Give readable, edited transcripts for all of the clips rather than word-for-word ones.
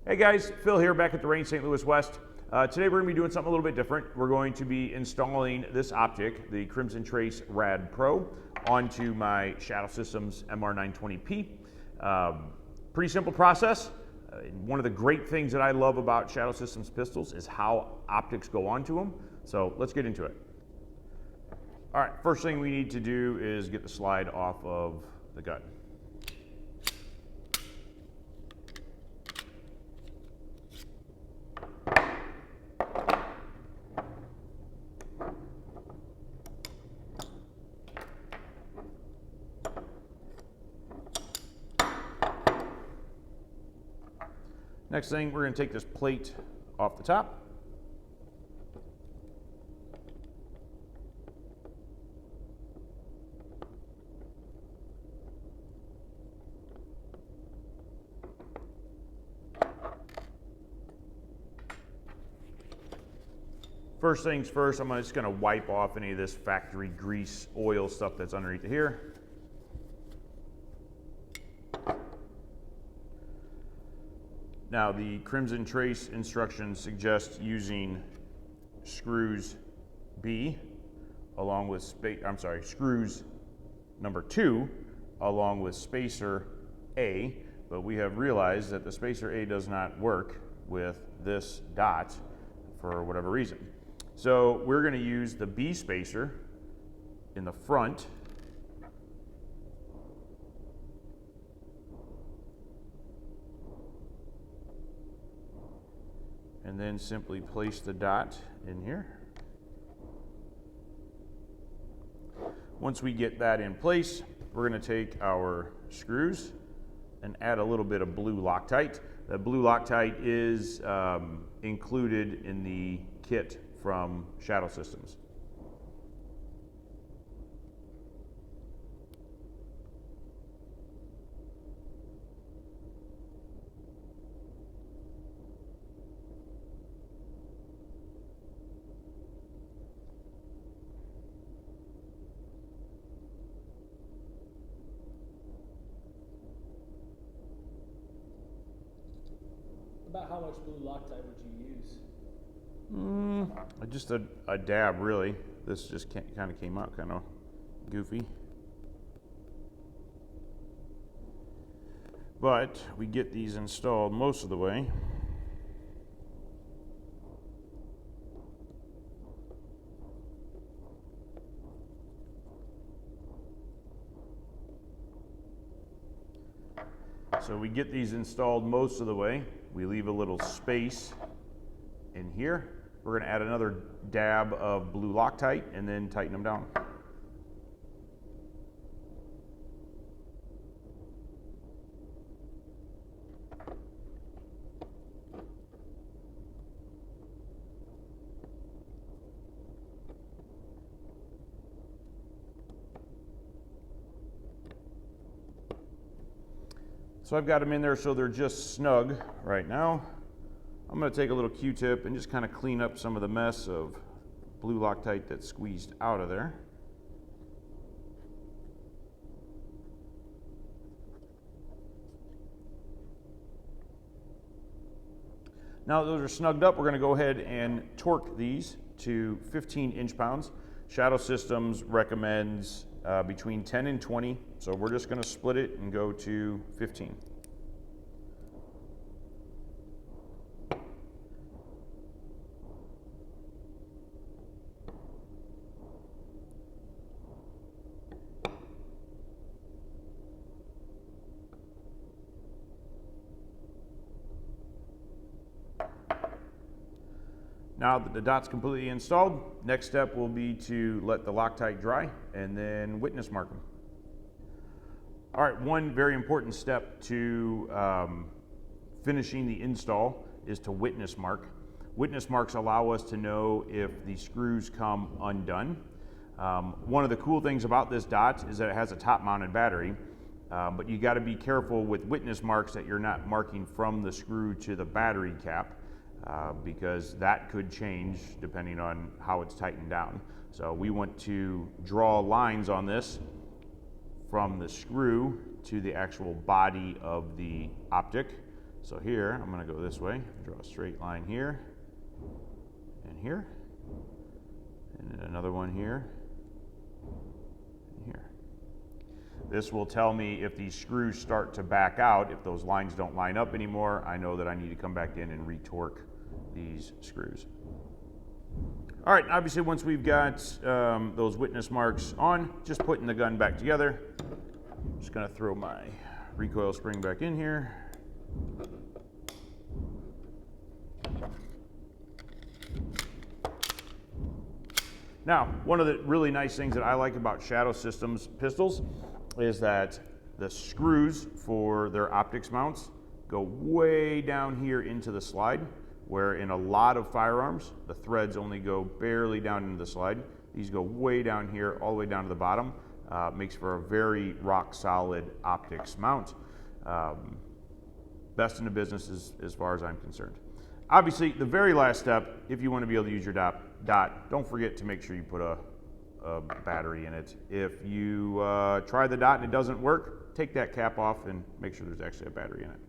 Hey guys, Phil here back at the range St. Louis West. Today we're going to be doing something a little bit different. We're going to be installing this optic, the Crimson Trace RAD Pro, onto my Shadow Systems MR920P. Pretty simple process. One of the great things that I love about Shadow Systems pistols is how optics go onto them. So let's get into it. All right, first thing we need to do is get the slide off of the gun. Next thing, we're going to take this plate off the top. First things first, I'm just going to wipe off any of this factory grease, oil stuff that's underneath here. Now, the Crimson Trace instructions suggest using screws B along with screws number 2 along with spacer A, but we have realized that the spacer A does not work with this dot for whatever reason. So we're going to use the B spacer in the front. And then simply place the dot in here. Once we get that in place, we're going to take our screws and add a little bit of blue Loctite. The blue Loctite is included in the kit from Shadow Systems. About how much blue Loctite would you use? Just a dab, really. This just kind of came out kind of goofy. But we get these installed most of the way. So we get these installed most of the way. We leave a little space in here. We're going to add another dab of blue Loctite and then tighten them down. So I've got them in there so they're just snug right now. I'm going to take a little Q-tip and just kind of clean up some of the mess of blue Loctite that's squeezed out of there. Now that those are snugged up, we're going to go ahead and torque these to 15 inch-pounds. Shadow Systems recommends between 10 and 20, so we're just going to split it and go to 15. Now that the dot's completely installed, next step will be to let the Loctite dry and then witness mark them. All right, one very important step to finishing the install is to witness mark. Witness marks allow us to know if the screws come undone. One of the cool things about this dot is that it has a top-mounted battery, but you got to be careful with witness marks that you're not marking from the screw to the battery cap. Because that could change depending on how it's tightened down. So we want to draw lines on this from the screw to the actual body of the optic So here, I'm going to go this way, draw a straight line here, and here, and then another one here, and here. This will tell me if these screws start to back out. If those lines don't line up anymore, I know that I need to come back in and retorque these screws. All right, obviously once we've got those witness marks on, just putting the gun back together. I'm just going to throw my recoil spring back in here. Now, one of the really nice things that I like about Shadow Systems pistols is that the screws for their optics mounts go way down here into the slide, where in a lot of firearms, the threads only go barely down into the slide. These go way down here, all the way down to the bottom. Makes for a very rock solid optics mount. Best in the business as far as I'm concerned. Obviously, the very last step, if you want to be able to use your dot, don't forget to make sure you put a battery in it. If you try the dot and it doesn't work, take that cap off and make sure there's actually a battery in it.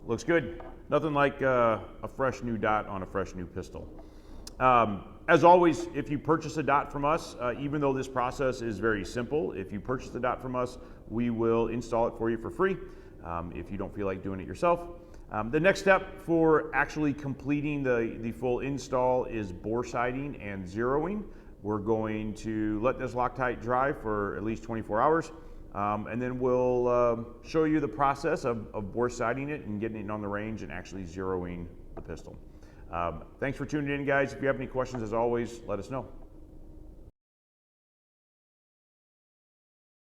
Looks good. Nothing like a fresh new dot on a fresh new pistol. As always, if you purchase a dot from us, even though this process is very simple, if you purchase a dot from us, we will install it for you for free if you don't feel like doing it yourself. The next step for actually completing the full install is bore sighting and zeroing. We're going to let this Loctite dry for at least 24 hours. And then we'll show you the process of bore sighting it and getting it on the range and actually zeroing the pistol. Thanks for tuning in, guys. If you have any questions, as always, let us know.